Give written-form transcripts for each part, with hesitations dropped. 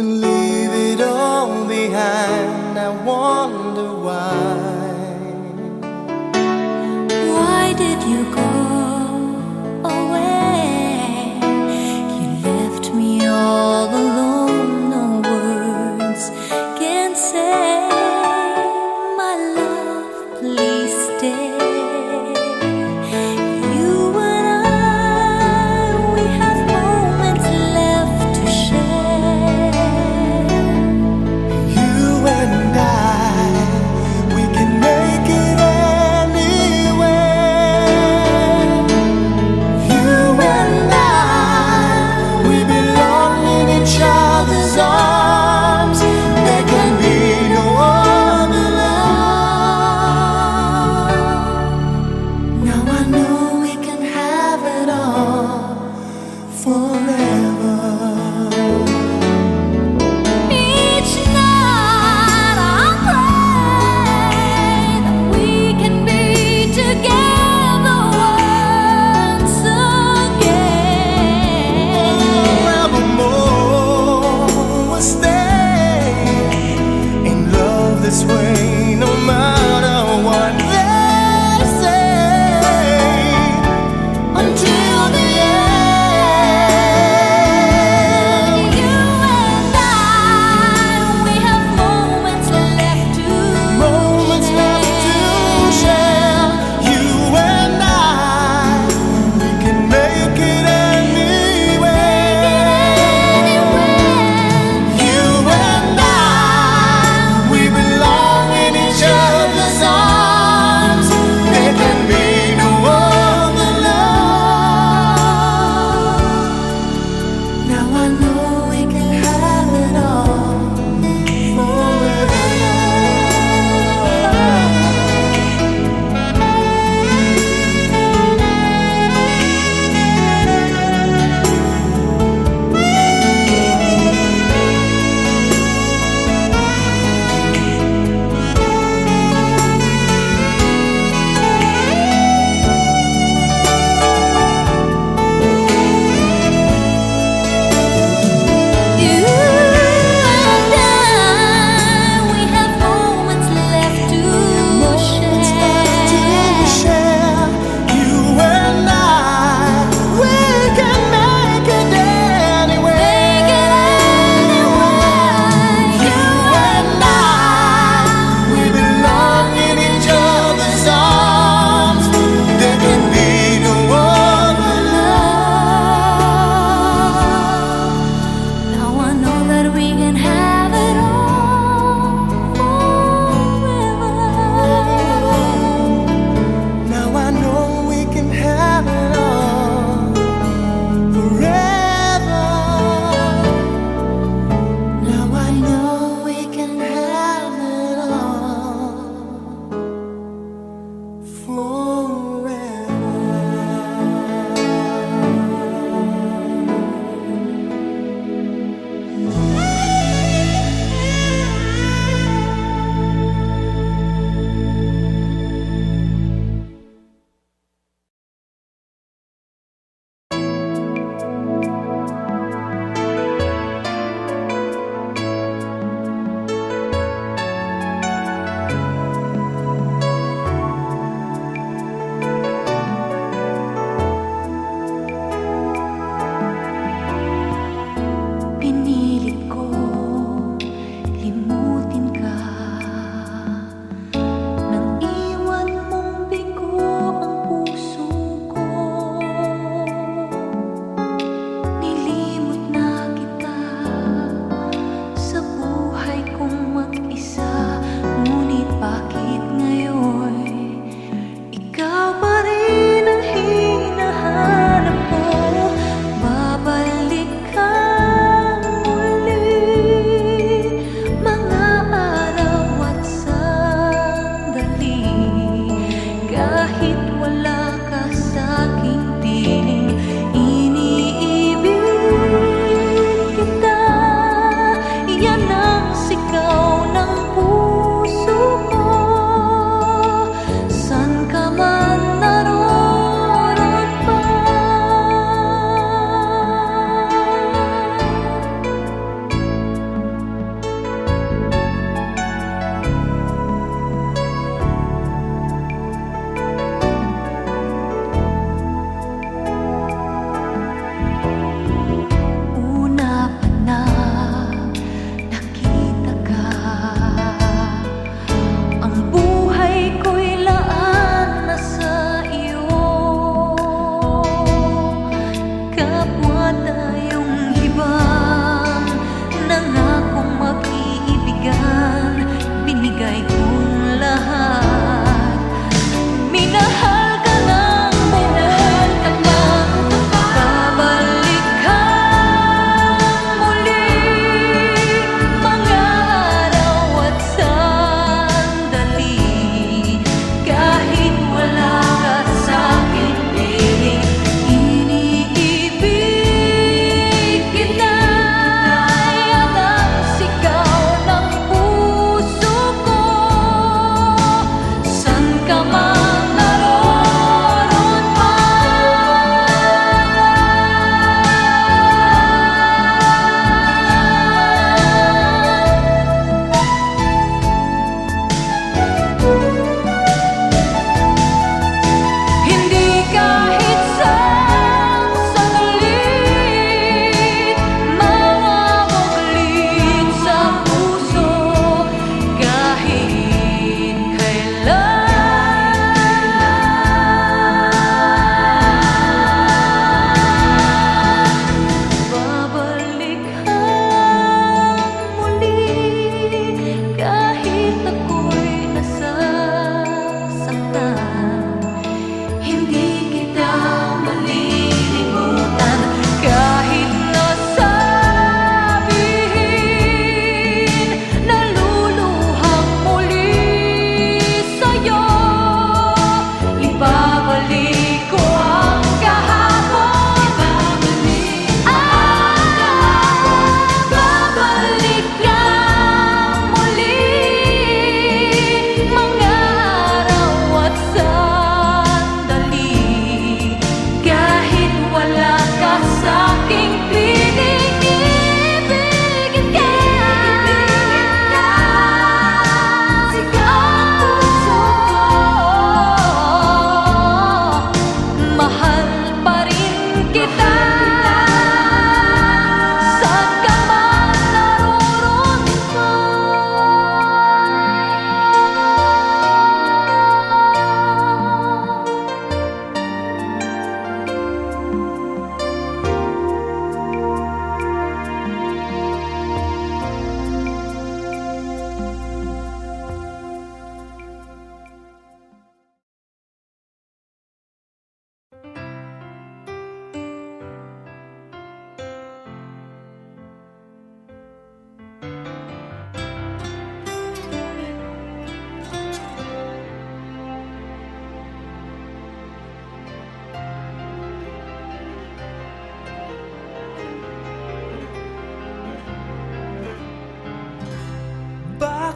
to leave it all behind. I wonder why. Why did you go away? You left me all alone, no words can say. My love, please stay. You and I, we have moments left to share.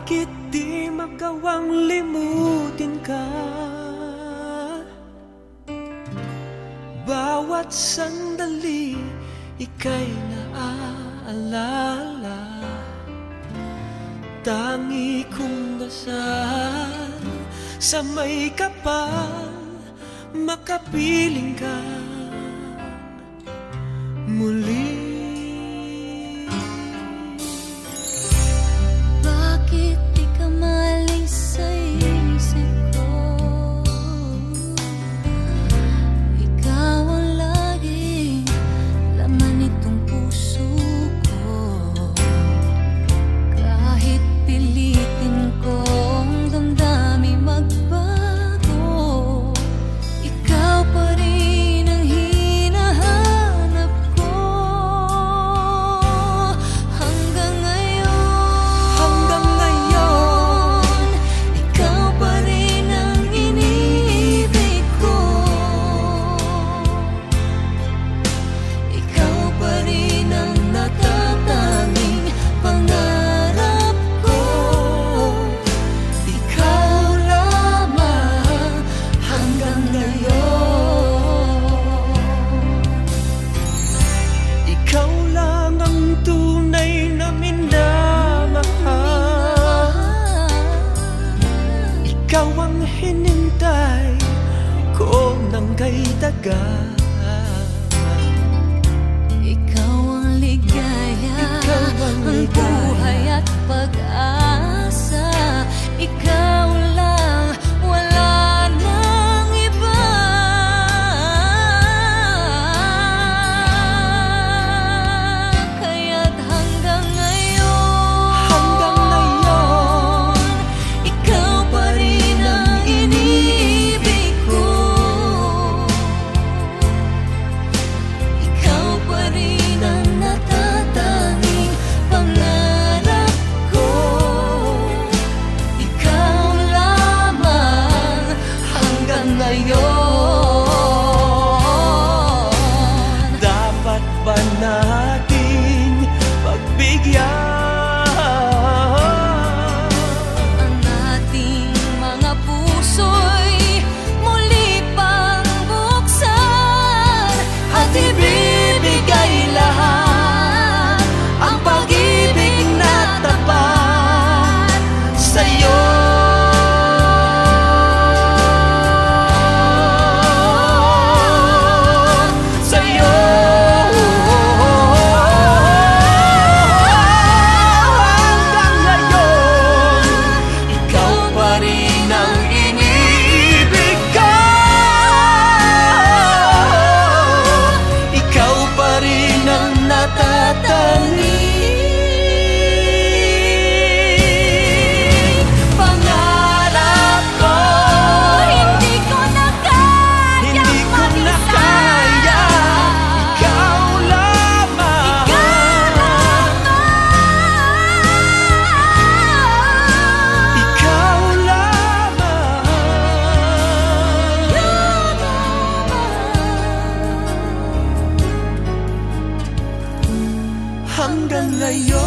Bakit di magawang limutin ka? Bawat sandali ika'y naaalala. Tangi kong dasal sa may kapal, makapiling ka muli. Bakit di ka maalis sa isip ko? Ikaw ang laging laman nitong puso ko. Kahit pilitin kong damdamin magbago, ikaw pa rin ang hinahanap ko. Hanggang ngayon, ikaw pa rin ang iniibig ko. Ikaw pa rin ang natatanging pangarap ko. Ikaw lamang hanggang ngayon. Ikaw lang ang tunay na minamahal. Ikaw ang hinintay ko ng kay tagal. Ikaw ang ligaya, Ikaw ang ang buhay at pag-asa. Ikaw lang, wala nang iba. Kaya't hanggang ngayon, ikaw pa rin ang iniibig ko. Ikaw pa rin ang natatanging pangarap ko. Ikaw lamang hanggang ngayon. Dapat ba nating pagbigyan Ang ating mga puso'y muli pang buksan at ibibigay lahat ang pag-ibig na tapat sa'yo. sa'yo? Hanggang ngayon, ikaw pa rin ang iniibig ko. Ikaw pa rin ang natatanging pangarap ko. Hindi ko na kayang Hindi ko na kaya, ikaw lamang. Ikaw lamang. Hanggang ngayon.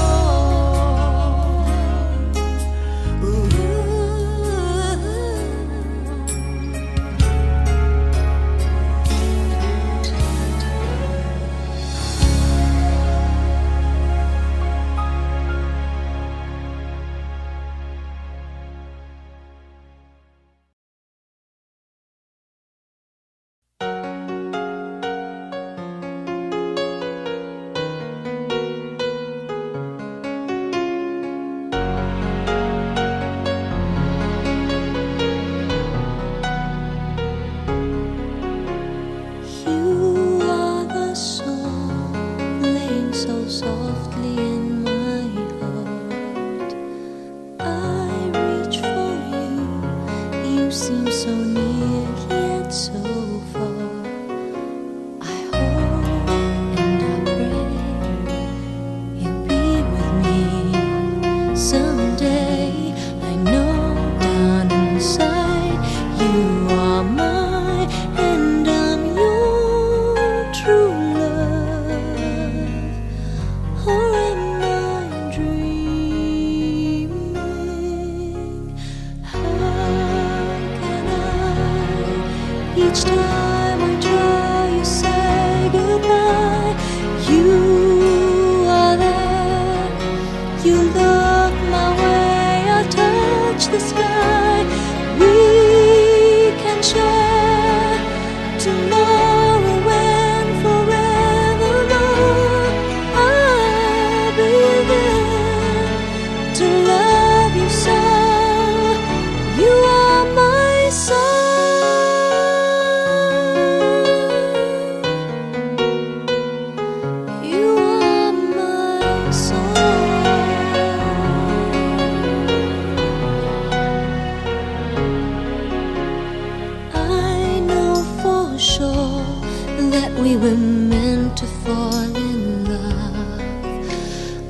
were meant to fall in love.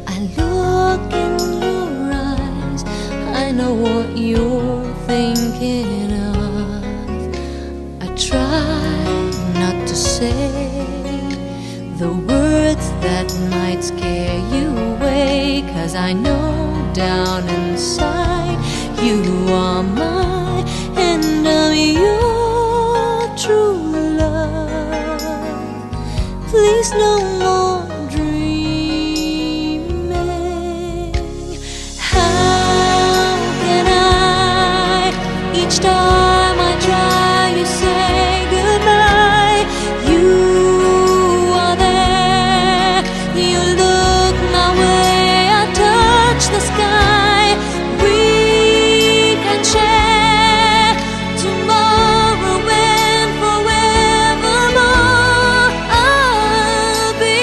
I look in your eyes, I know what you're thinking of. I try not to say the words that might scare you away, 'cause I know down inside you are mine and I'm your true love. Please no more dreaming. How can I, each time I try, you say goodbye. You are there, you look my way, I touch the sky. We can share tomorrow and forevermore. I'll be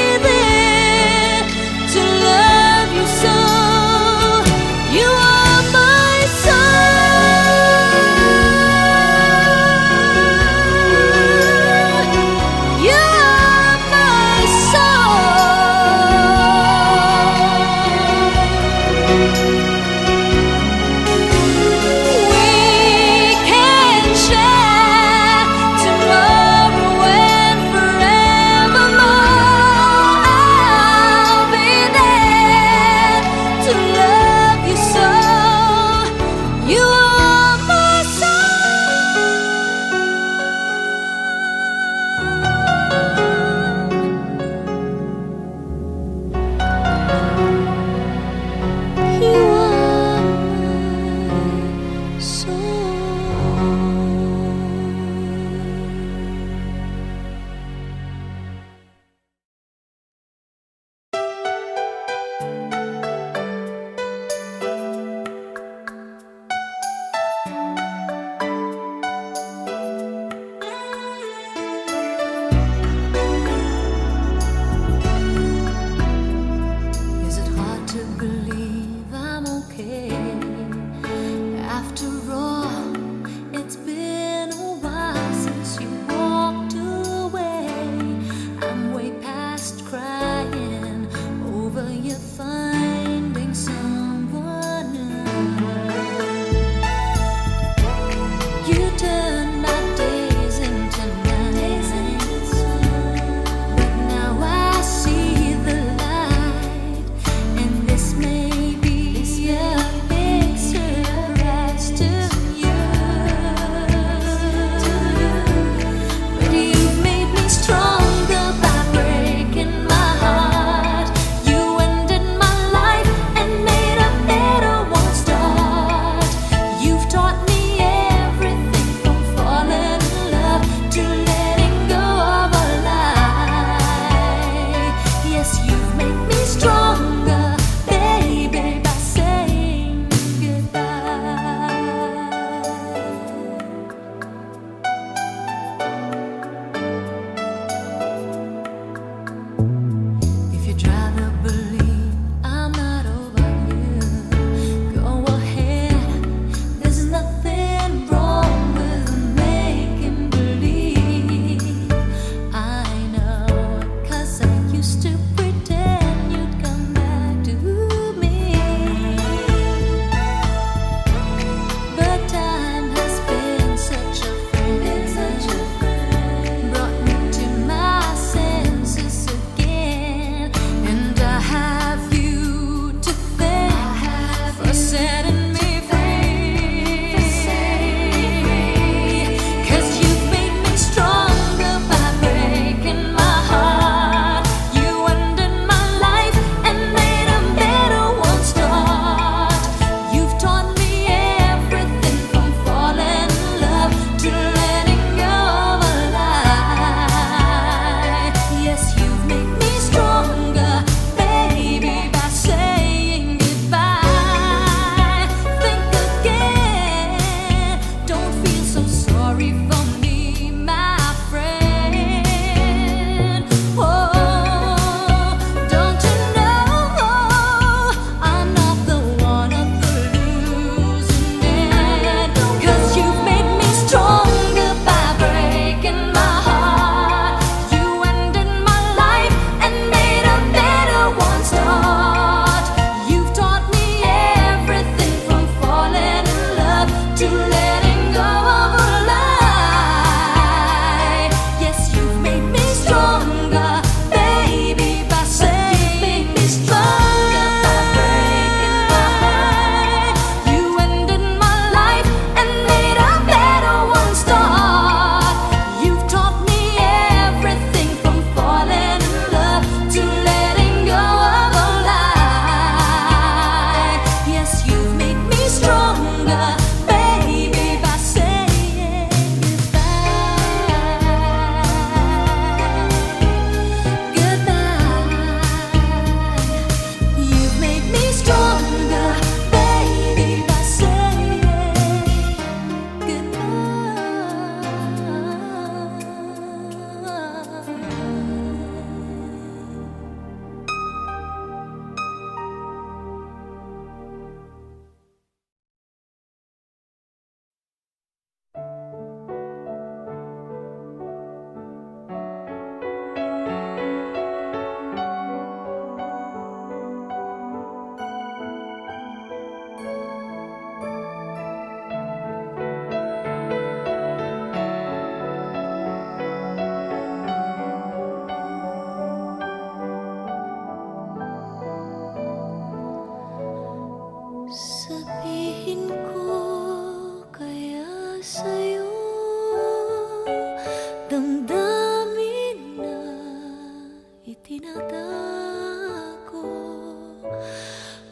tinatago.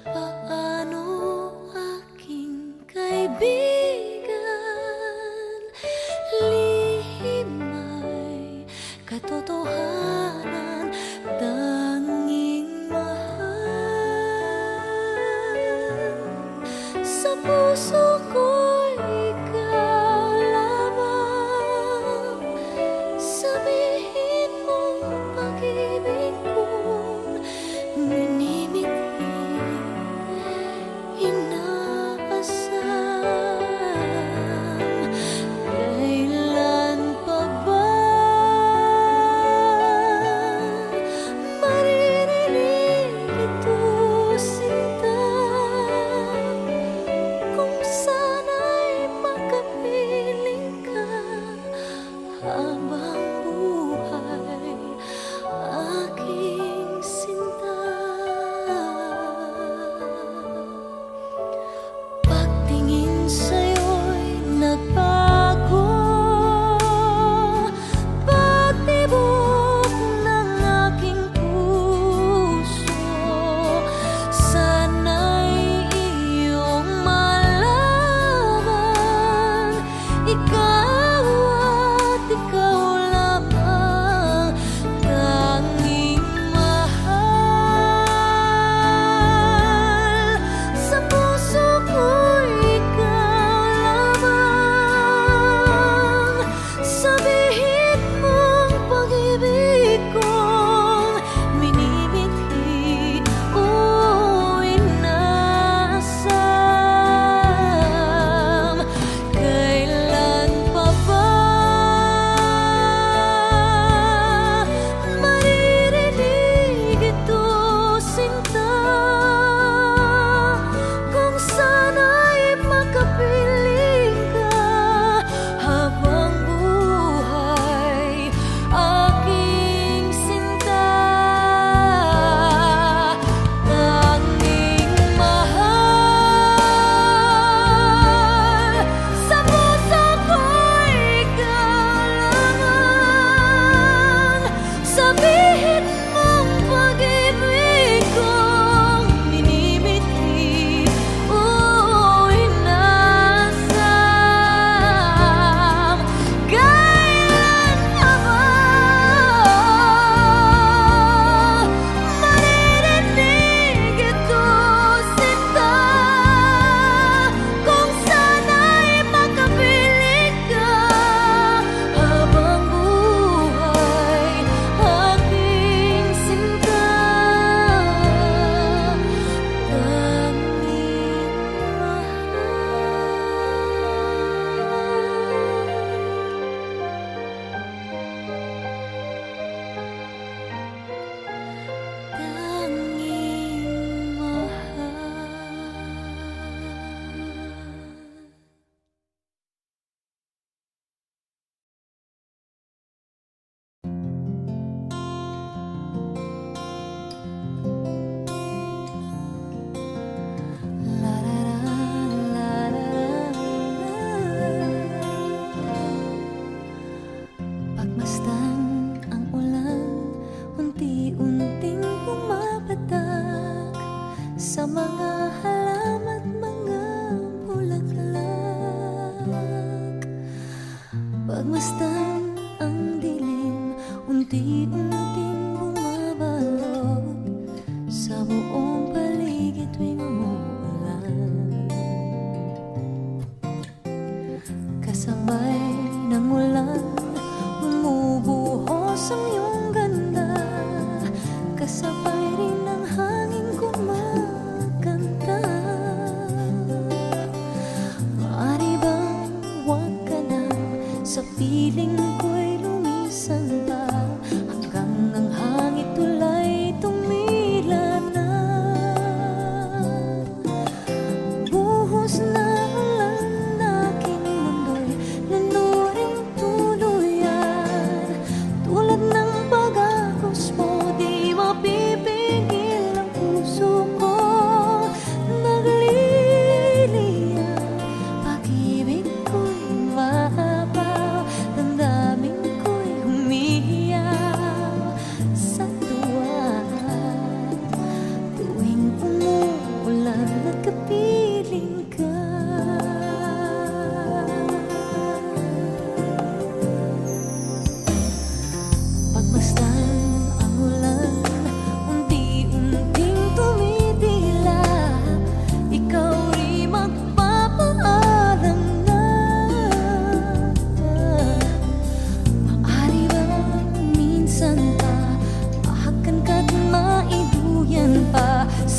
Paano aking kaibigan? Lihim ay katotohanan, tanging mahal. Sa puso ko'y ikaw lamang. Sabihin mong pag-ibig ko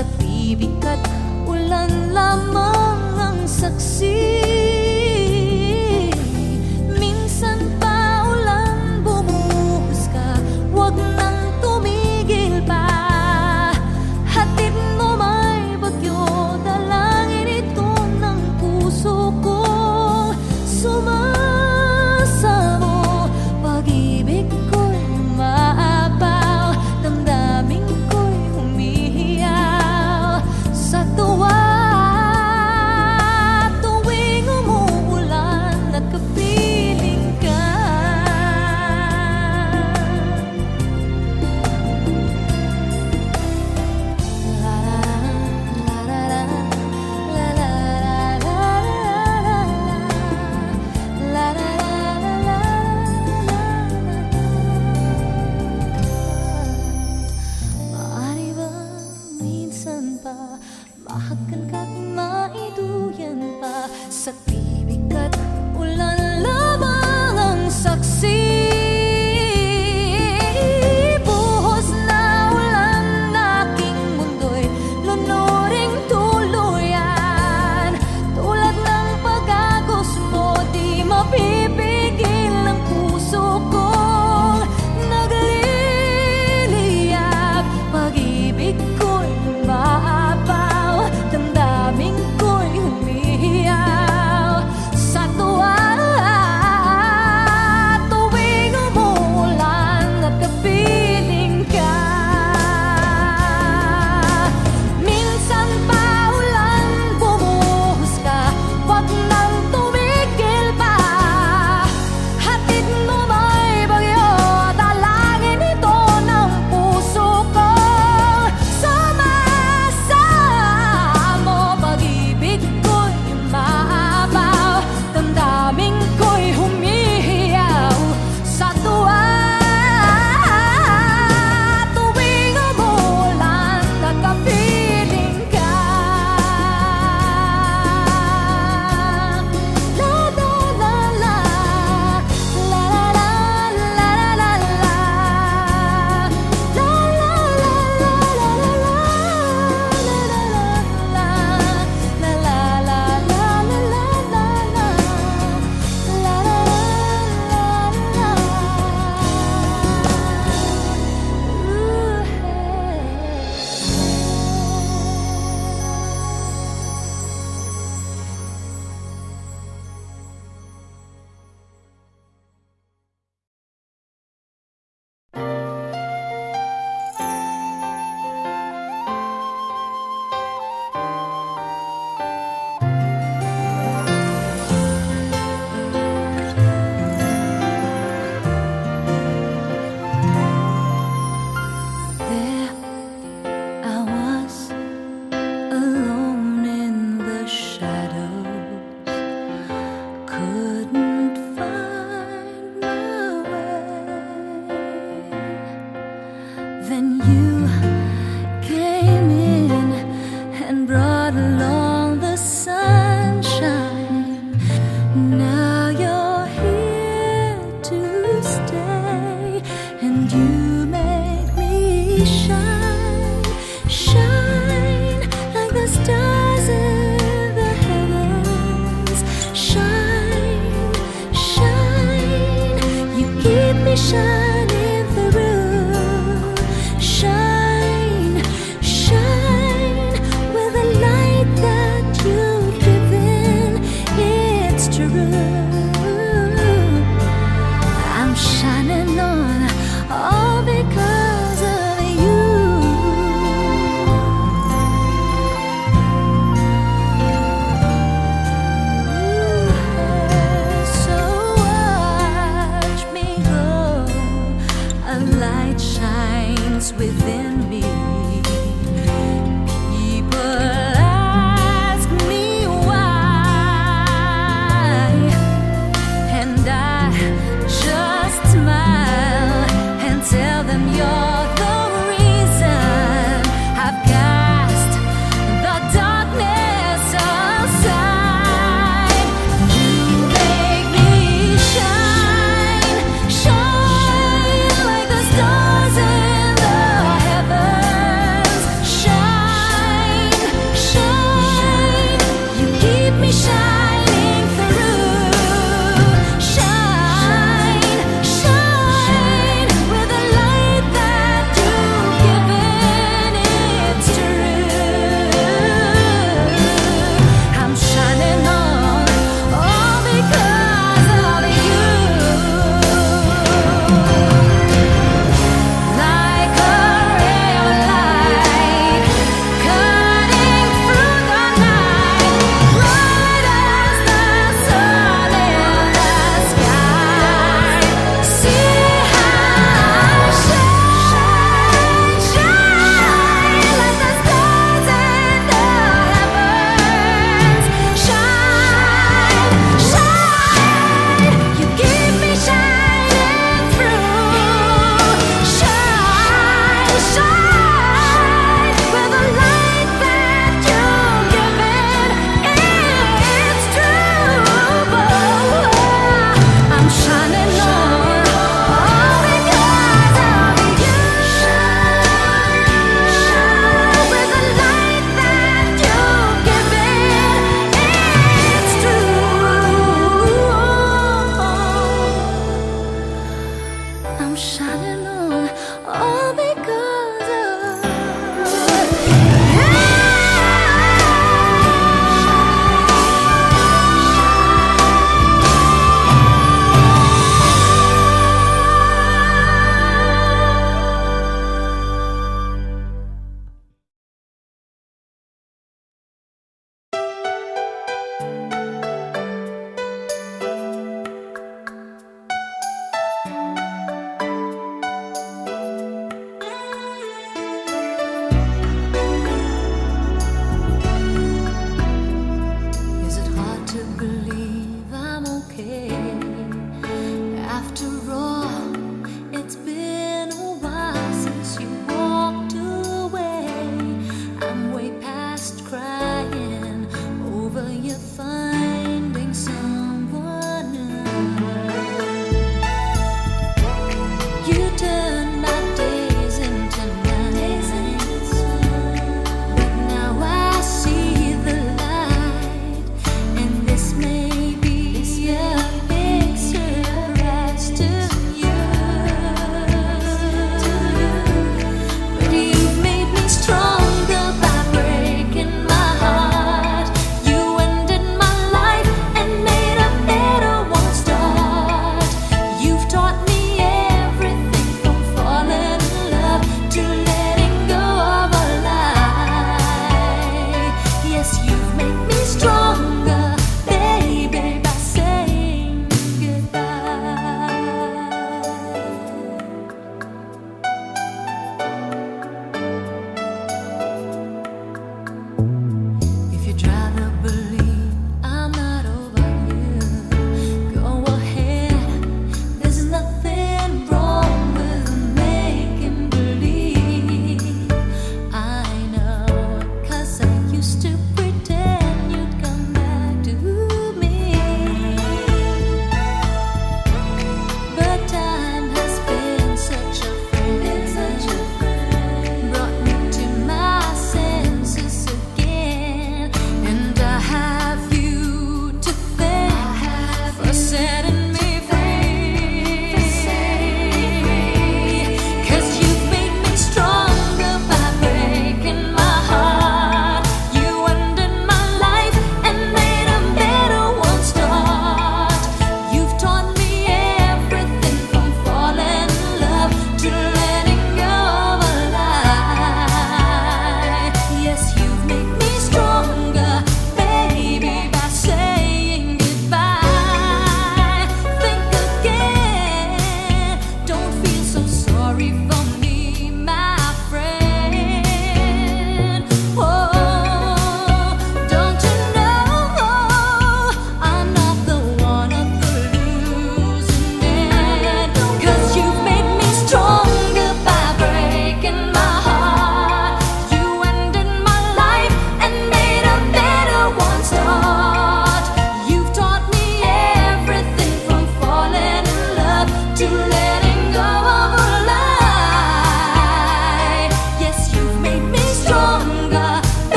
sa tibig at ulan lamang ang saksi. Minsan pa ulan bumuhos ka, wag nang tumigil pa. Hatid mo may bagyo, dalangin ito ng puso ko. Sumasamo, pag-ibig ko'y maapaw, damdamin ko'y humihiyaw sa tuwa. Tuwing umuulan at kapiling ka, maaari ba minsan pa mahakan ka't maiduyan pa, sa tibig at ulan lamang ang saksi. Buhos na ulan aking mundo'y lunuring tuluyan. Tulad ng pag-agos mo, di mapipigil ang puso kong nagliliyab. Pag-ibig ko'y maapaw, damdamin ko'y humihiyaw sa tuwa. Tuwing umuulan at kapiling ka, minsan pa ulan bumuhos ka, wag nang tumigil pa. Hatid mo may bagyo, dalangin ito ng puso ko. Sumasamo, pag-ibig ko'y maapaw, damdamin ko'y humihiyaw sa tuwa. Tuwing umuulan at kapiling ka, la la la la, la la la la la la, la la There I was, alone in the shadows, couldn't find my way. Then you came in and brought along the sunshine. Now you're here to stay, and you make me shine, shine like the stars in the heavens. Shine, shine, you keep me shining through. Shine, shine with the light that you've given. It's true, I'm shining on all because of you. So watch me go, a light shines within me. People ask me why, and I just smile and tell them you're the reason. I've cast the darkness aside. You make me shine, shine like the stars in the heavens. shine with the light that you've given. It's true. I'm shining on all because of you. With the light that you've given. It's true. I'm shining on all because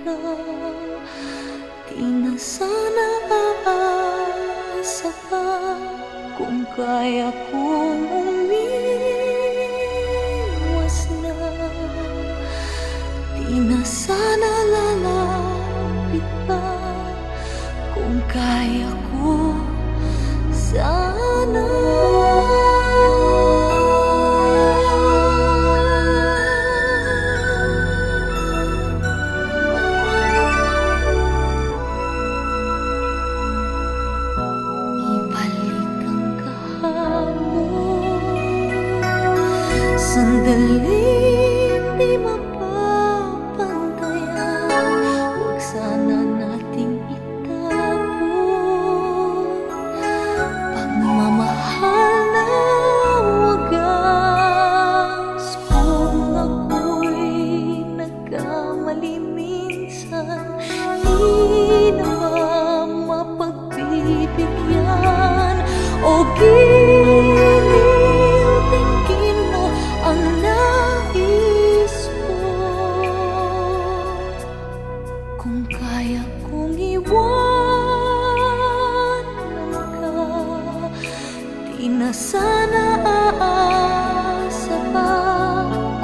ka. Di na sana aasa pa kung kaya kong umiwas na. Di na sana lalapit pa kung kaya ko sana. Ibalik ang kahapon, sandaling di mapapantayan. Huwag sana nating itapon pagmamahal na wagas. Kung ako'y nagkamali minsan, di naman mapagbibigyan. O tingin mo ang nais ko. Kung kaya kong iwanan ka, di na sana aasa pa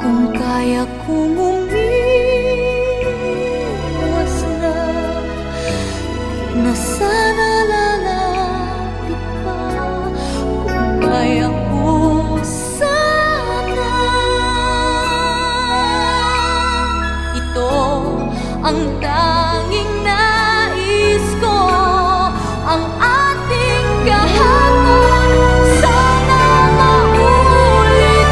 kung kaya kong umiwas na. Di na sana lalapit pa kung kaya ko sana. Ito ang tanging nais ko, ang ating kahapon sana maulit-ulit.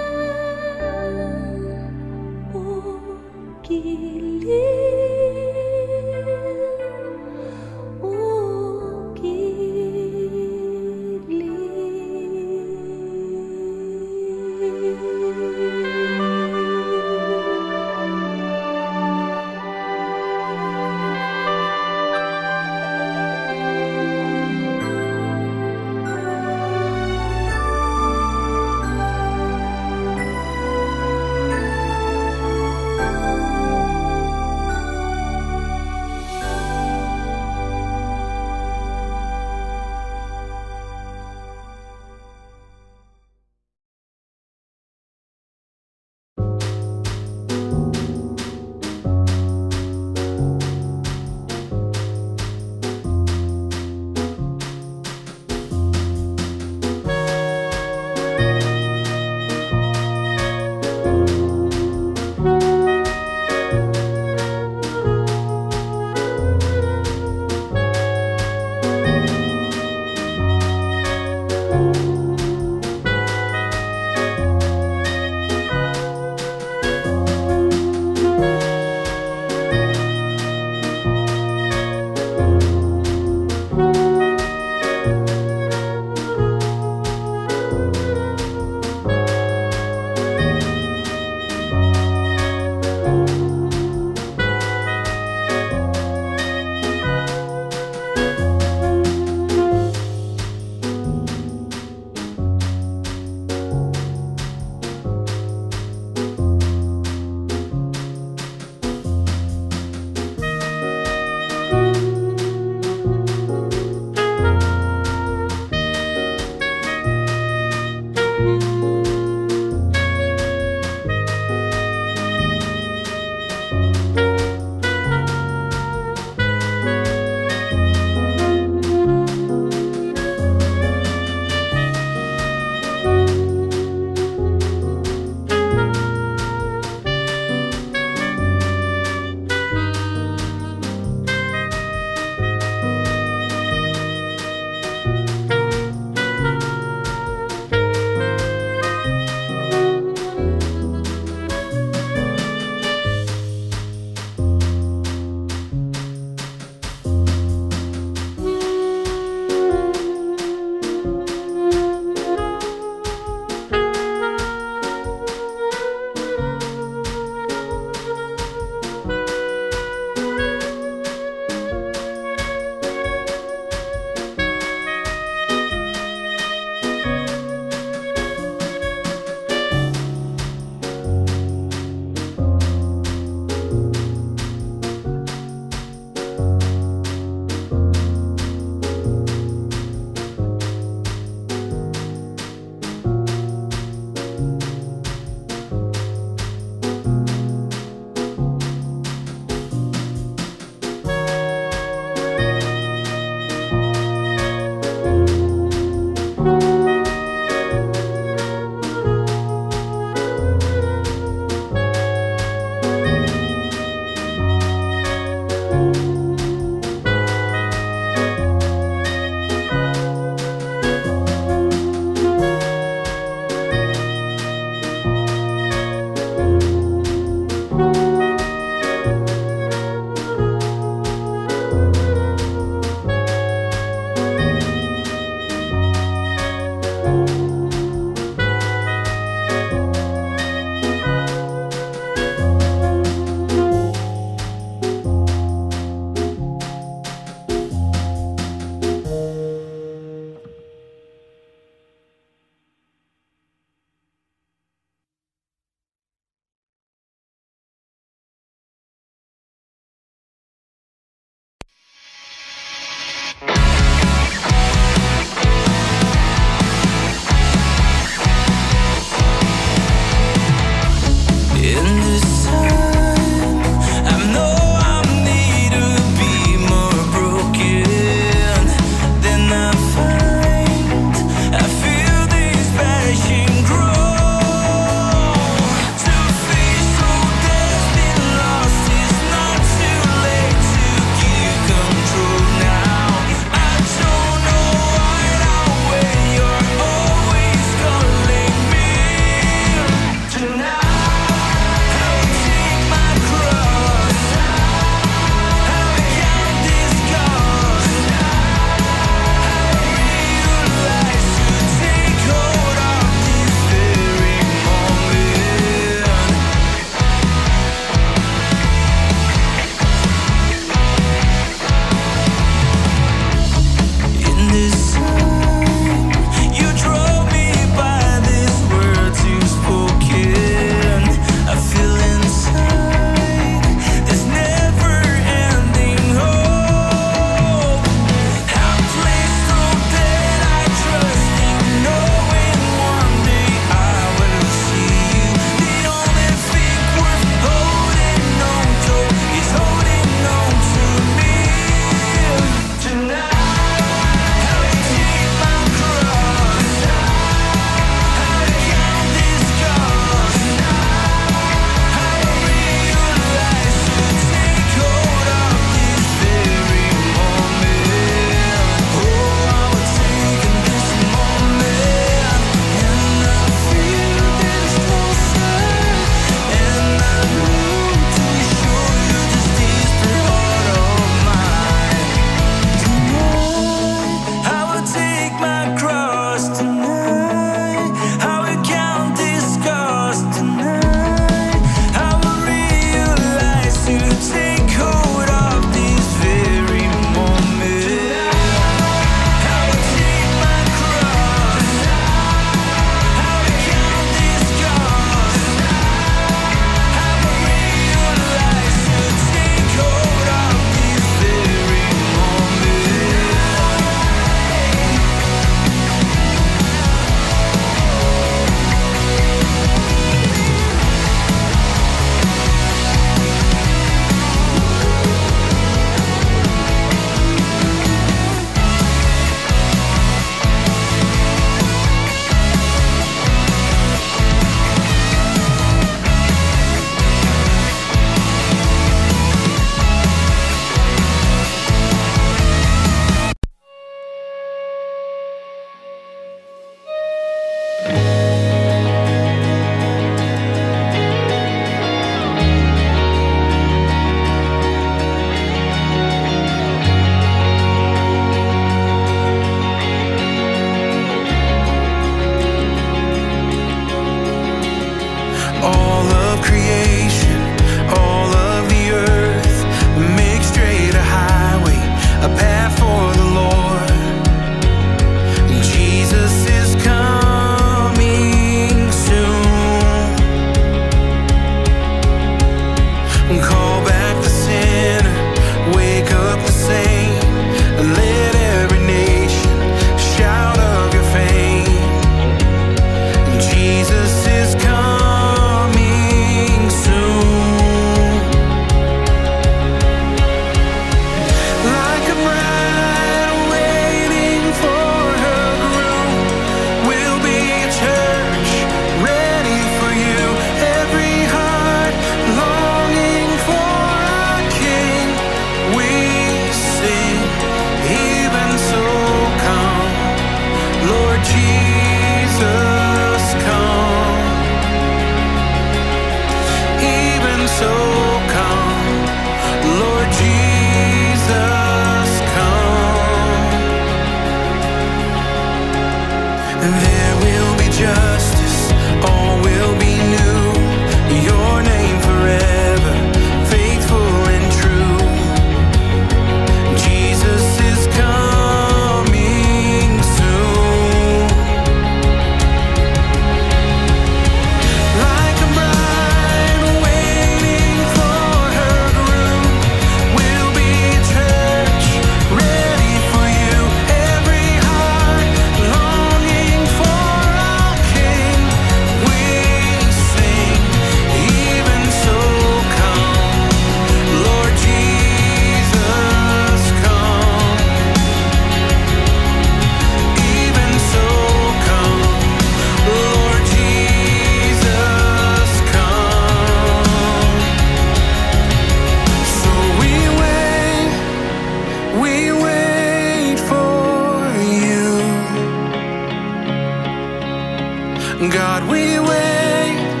God, we wait,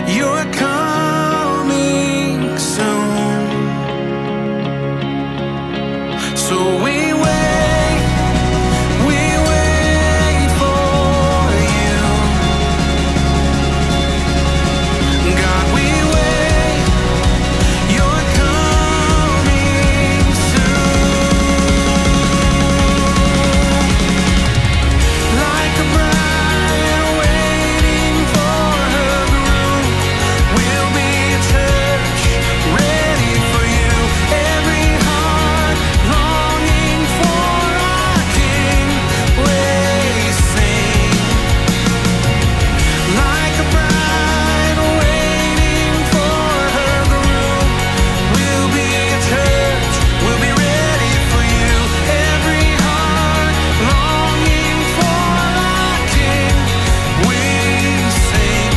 you're coming soon. So we wait for you. God, we wait, you're coming soon. Like a bride waiting for her groom, we'll be a church ready for you. Every heart longing for our King, we sing. Like a bride waiting for her groom, we'll be a church, we'll be ready for you. Every heart longing for our King, we sing.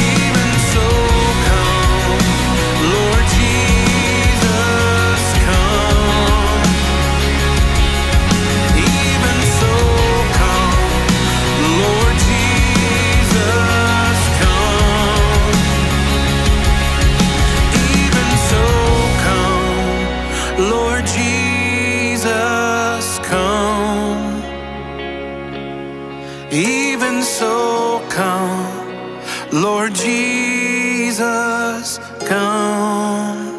Even so come, Lord Jesus, come. Even so come, Lord Jesus, come. Even so come, Lord Jesus, come. Even so come, Lord Jesus, come.